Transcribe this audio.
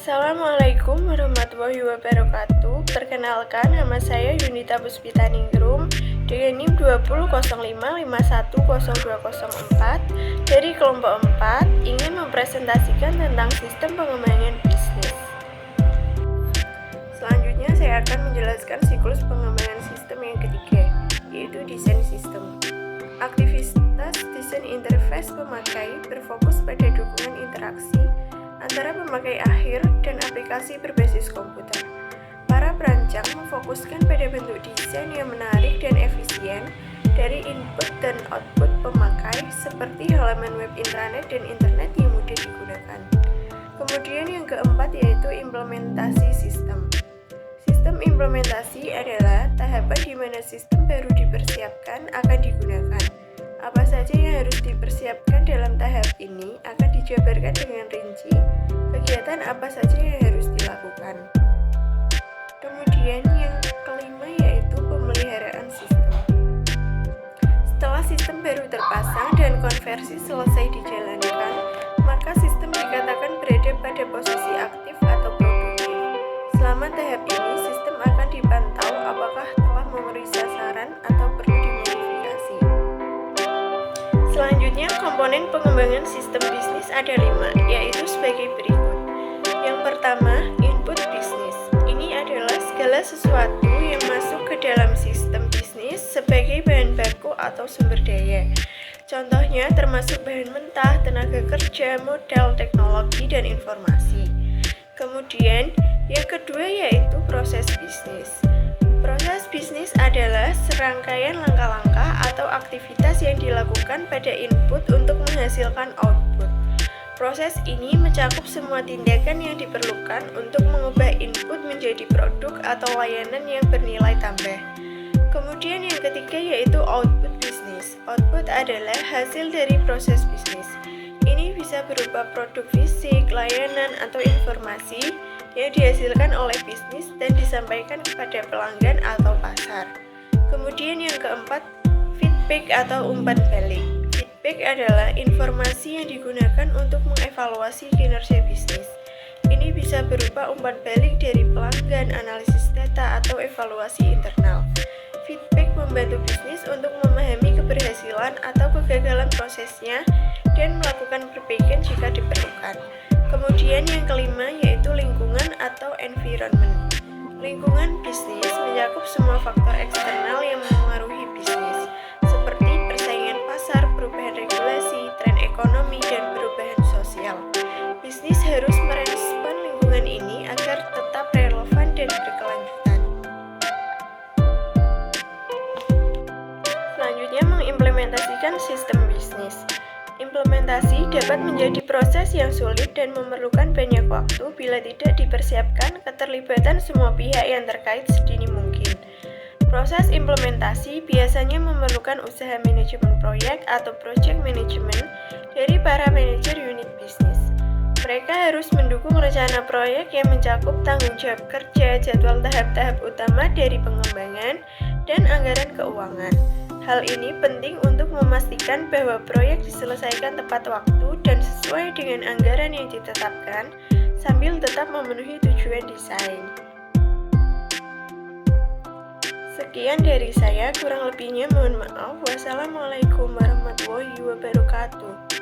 Assalamualaikum warahmatullahi wabarakatuh. Perkenalkan, nama saya Yunita Puspita Ningrum dengan NIM 2005510204 dari kelompok 4 ingin mempresentasikan tentang sistem pengembangan bisnis. Selanjutnya saya akan menjelaskan siklus pengembangan sistem yang ketiga, yaitu desain sistem. Aktivitas desain interface pemakai berfokus pada dukungan interaksi antara pemakai akhir dan aplikasi berbasis komputer. Para perancang memfokuskan pada bentuk desain yang menarik dan efisien dari input dan output pemakai seperti halaman web intranet dan internet yang mudah digunakan. Kemudian yang keempat yaitu implementasi sistem. Sistem implementasi adalah tahapan di mana sistem baru dipersiapkan akan digunakan. Apa saja yang harus dipersiapkan dalam tahap ini akan dijabarkan dengan rinci kegiatan apa saja yang harus dilakukan. Kemudian yang kelima yaitu pemeliharaan sistem. Setelah sistem baru terpasang dan konversi selesai dijalankan, maka sistem dikatakan berada pada posisi aktif atau produktif. Selama tahap ini, sistem akan dipantau apakah telah memenuhi sasaran atau perlu dimodifikasi. Selanjutnya, komponen pengembangan sistem bisnis ada 5, yaitu sebagai berikut. Yang pertama, input bisnis. Ini adalah segala sesuatu yang masuk ke dalam sistem bisnis sebagai bahan baku atau sumber daya. Contohnya termasuk bahan mentah, tenaga kerja, modal, teknologi, dan informasi. Kemudian, yang kedua yaitu proses bisnis. Proses bisnis adalah serangkaian langkah-langkah atau aktivitas yang dilakukan pada input untuk menghasilkan output. Proses ini mencakup semua tindakan yang diperlukan untuk mengubah input menjadi produk atau layanan yang bernilai tambah. Kemudian yang ketiga yaitu output bisnis. Output adalah hasil dari proses bisnis. Ini bisa berupa produk fisik, layanan, atau informasi yang dihasilkan oleh bisnis dan disampaikan kepada pelanggan atau pasar. Kemudian yang keempat, feedback atau umpan balik. Feedback adalah informasi yang digunakan untuk mengevaluasi kinerja bisnis. Ini bisa berupa umpan balik dari pelanggan, analisis data, atau evaluasi internal. Feedback membantu bisnis untuk memahami keberhasilan atau kegagalan prosesnya dan melakukan perbaikan jika diperlukan. Kemudian yang kelima yaitu lingkungan atau environment. Lingkungan bisnis mencakup semua faktor eksternal yang mempengaruhi bisnis, seperti persaingan pasar, perubahan regulasi, tren ekonomi, dan perubahan sosial. Bisnis harus merespon lingkungan ini agar tetap relevan dan berkelanjutan. Selanjutnya, mengimplementasikan sistem bisnis. Implementasi dapat menjadi proses yang sulit dan memerlukan banyak waktu bila tidak dipersiapkan keterlibatan semua pihak yang terkait sedini mungkin. Proses implementasi biasanya memerlukan usaha manajemen proyek atau project management dari para manajer unit bisnis. Mereka harus mendukung rencana proyek yang mencakup tanggung jawab kerja, jadwal tahap-tahap utama dari pengembangan, dan anggaran keuangan. Hal ini penting untuk memastikan bahwa proyek diselesaikan tepat waktu dan sesuai dengan anggaran yang ditetapkan, sambil tetap memenuhi tujuan desain. Sekian dari saya, kurang lebihnya mohon maaf. Wassalamualaikum warahmatullahi wabarakatuh.